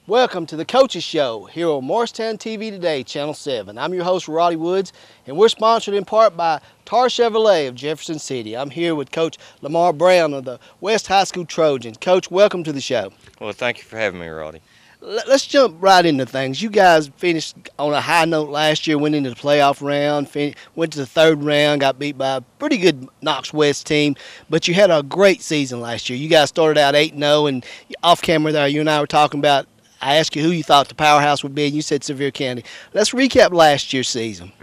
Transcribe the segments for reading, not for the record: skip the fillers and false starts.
Welcome to the Coaches Show here on Morristown TV Today, Channel 7. I'm your host, Roddy Woods, and we're sponsored in part by Tar Chevrolet of Jefferson City. I'm here with Coach Lamar Brown of the West High School Trojans. Coach, welcome to the show. Well, thank you for having me, Roddy. Let's jump right into things. You guys finished on a high note last year, went into the playoff round, went to the third round, got beat by a pretty good Knox West team, but you had a great season last year. You guys started out 8-0, and off camera there, you and I were talking about, I asked you who you thought the powerhouse would be, and you said Sevier County. Let's recap last year's season.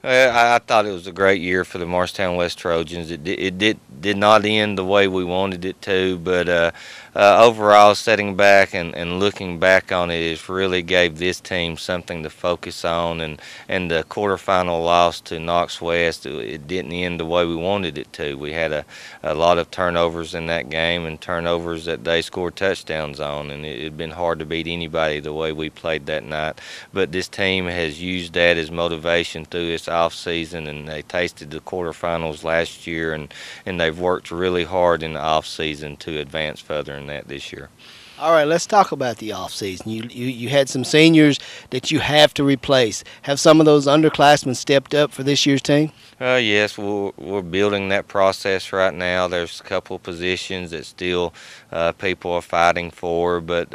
I thought it was a great year for the Morristown West Trojans. It did not end the way we wanted it to, but overall, sitting back and looking back on it, it really gave this team something to focus on. And the quarterfinal loss to Knox West, it didn't end the way we wanted it to. We had a lot of turnovers in that game, and turnovers that they scored touchdowns on, and it had been hard to beat anybody the way we played that night. But this team has used that as motivation through its off season, and they tasted the quarterfinals last year, and they've worked really hard in the off season to advance further in that this year. All right, let's talk about the offseason. You had some seniors that you have to replace. Have some of those underclassmen stepped up for this year's team? Yes, we're building that process right now. There's a couple of positions that still people are fighting for, but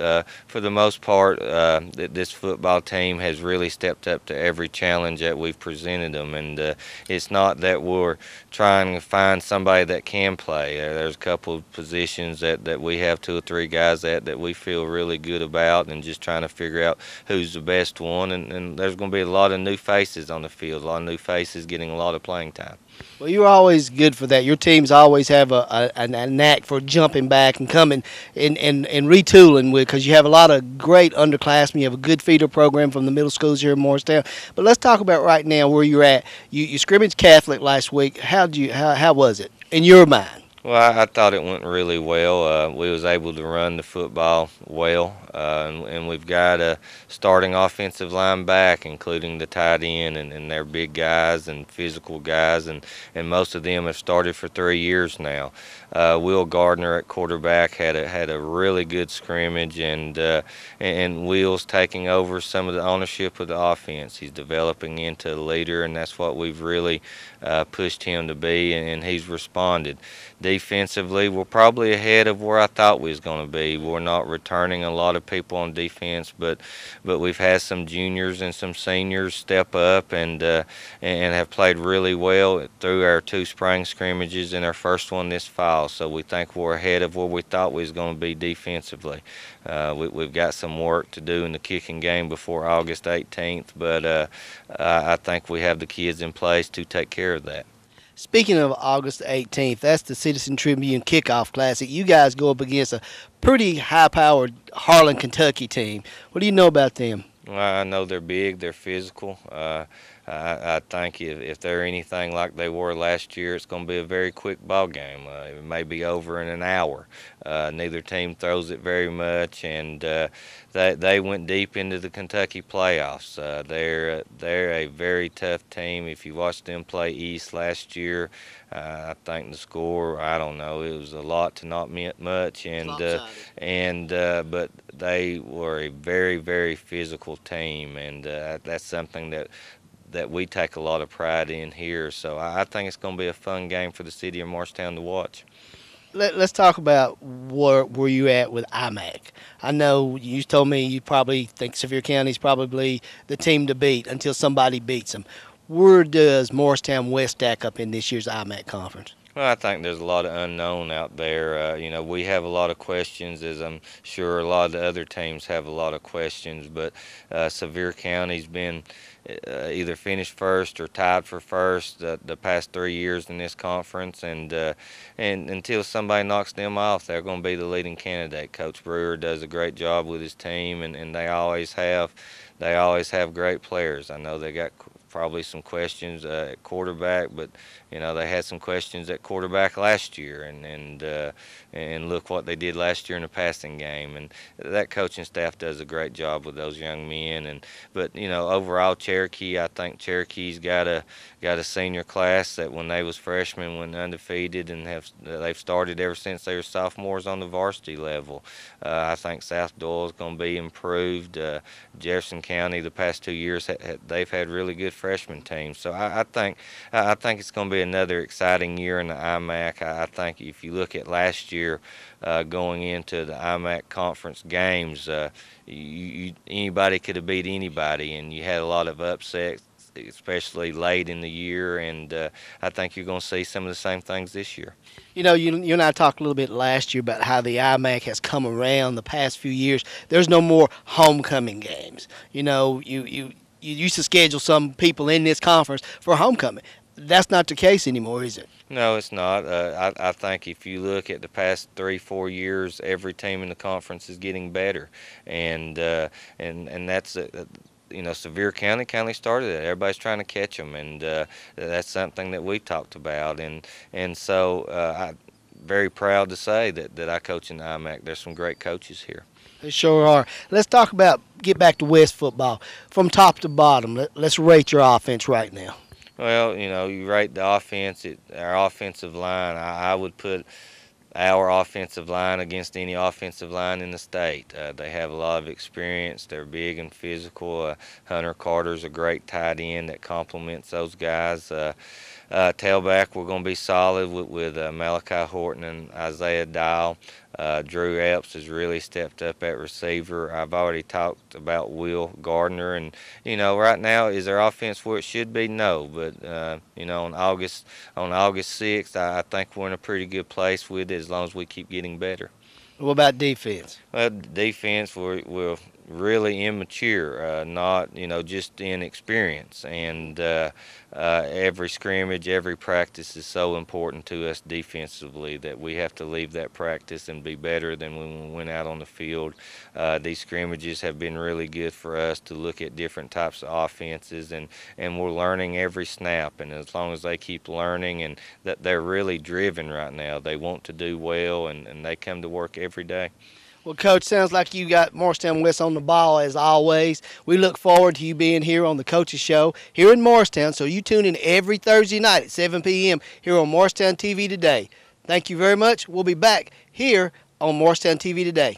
for the most part, this football team has really stepped up to every challenge that we've presented them, and it's not that we're trying to find somebody that can play. There's a couple of positions that we have 2 or 3 guys that we feel really good about, and just trying to figure out who's the best one, and there's going to be a lot of new faces on the field, a lot of new faces getting a lot of playing time. Well, you're always good for that. Your teams always have a knack for jumping back and coming and retooling with, because you have a lot of great underclassmen. You have a good feeder program from the middle schools here in Morristown. But let's talk about right now where you're at. You scrimmaged Catholic last week. How was it in your mind? Well, I thought it went really well. We was able to run the football well, and we've got a starting offensive line back, including the tight end, and they're big guys and physical guys, and most of them have started for 3 years now. Will Gardner at quarterback had a really good scrimmage, and Will's taking over some of the ownership of the offense. He's developing into a leader, and that's what we've really pushed him to be, and he's responded. Defensively, we're probably ahead of where I thought we was going to be. We're not returning a lot of people on defense, but we've had some juniors and some seniors step up and have played really well through our 2 spring scrimmages and our first one this fall. So we think we're ahead of where we thought we was going to be defensively. We've got some work to do in the kicking game before August 18th, but I think we have the kids in place to take care of that. Speaking of August 18th, that's the Citizen Tribune Kickoff Classic. You guys go up against a pretty high-powered Harlan, Kentucky team. What do you know about them? Well, I know they're big, they're physical. I think if they're anything like they were last year, it's going to be a very quick ball game. It may be over in an hour. Neither team throws it very much, and they went deep into the Kentucky playoffs. They're a very tough team. If you watched them play East last year, I think the score, I don't know, it was a lot to not much, but they were a very, very physical team, and that's something that we take a lot of pride in here. So I think it's going to be a fun game for the city of Morristown to watch. Let's talk about where you at with IMAC. I know you told me you probably think Sevier County is probably the team to beat until somebody beats them. Where does Morristown West stack up in this year's IMAC conference? Well, I think there's a lot of unknown out there. We have a lot of questions, as I'm sure a lot of the other teams have a lot of questions, but Sevier County's been either finished first or tied for first the past 3 years in this conference, and until somebody knocks them off, they're going to be the leading candidate. Coach Brewer does a great job with his team, and they always have great players. I know they got probably some questions at quarterback, but they had some questions at quarterback last year, and look what they did last year in the passing game. And that coaching staff does a great job with those young men. But overall, I think Cherokee's got a senior class that when they was freshmen went undefeated, and they've started ever since they were sophomores on the varsity level. I think South Doyle's going to be improved. Jefferson County the past 2 years they've had really good freshman teams. So I think it's going to be another exciting year in the IMAC. I think if you look at last year, going into the IMAC conference games, anybody could have beat anybody, and you had a lot of upsets, especially late in the year, and I think you're going to see some of the same things this year. You and I talked a little bit last year about how the IMAC has come around the past few years. There's no more homecoming games. You used to schedule some people in this conference for homecoming. That's not the case anymore, is it? No, it's not. I think if you look at the past 3-4 years, every team in the conference is getting better, and that's Sevier County started it. Everybody's trying to catch them, and that's something that we talked about, and so I'm very proud to say that I coach in the IMAC. There's some great coaches here. They sure are. Let's get back to West football from top to bottom. Let's rate your offense right now. Well, you rate the offense, our offensive line. I would put our offensive line against any offensive line in the state. They have a lot of experience. They're big and physical. Hunter Carter's a great tight end that complements those guys. Tailback, we're going to be solid with Malachi Horton and Isaiah Dial. Drew Epps has really stepped up at receiver. I've already talked about Will Gardner, and right now is their offense where it should be? No, but on August 6th, I think we're in a pretty good place with it as long as we keep getting better. What about defense? Well, defense, we're really immature, not just inexperience, and every scrimmage, every practice is so important to us defensively that we have to leave that practice and be better than when we went out on the field. These scrimmages have been really good for us to look at different types of offenses, and we're learning every snap, and as long as they keep learning and that they're really driven right now, they want to do well, and they come to work every day. Well, Coach, sounds like you got Morristown West on the ball as always. We look forward to you being here on the Coaches Show here in Morristown, so you tune in every Thursday night at 7 p.m. here on Morristown TV Today. Thank you very much. We'll be back here on Morristown TV Today.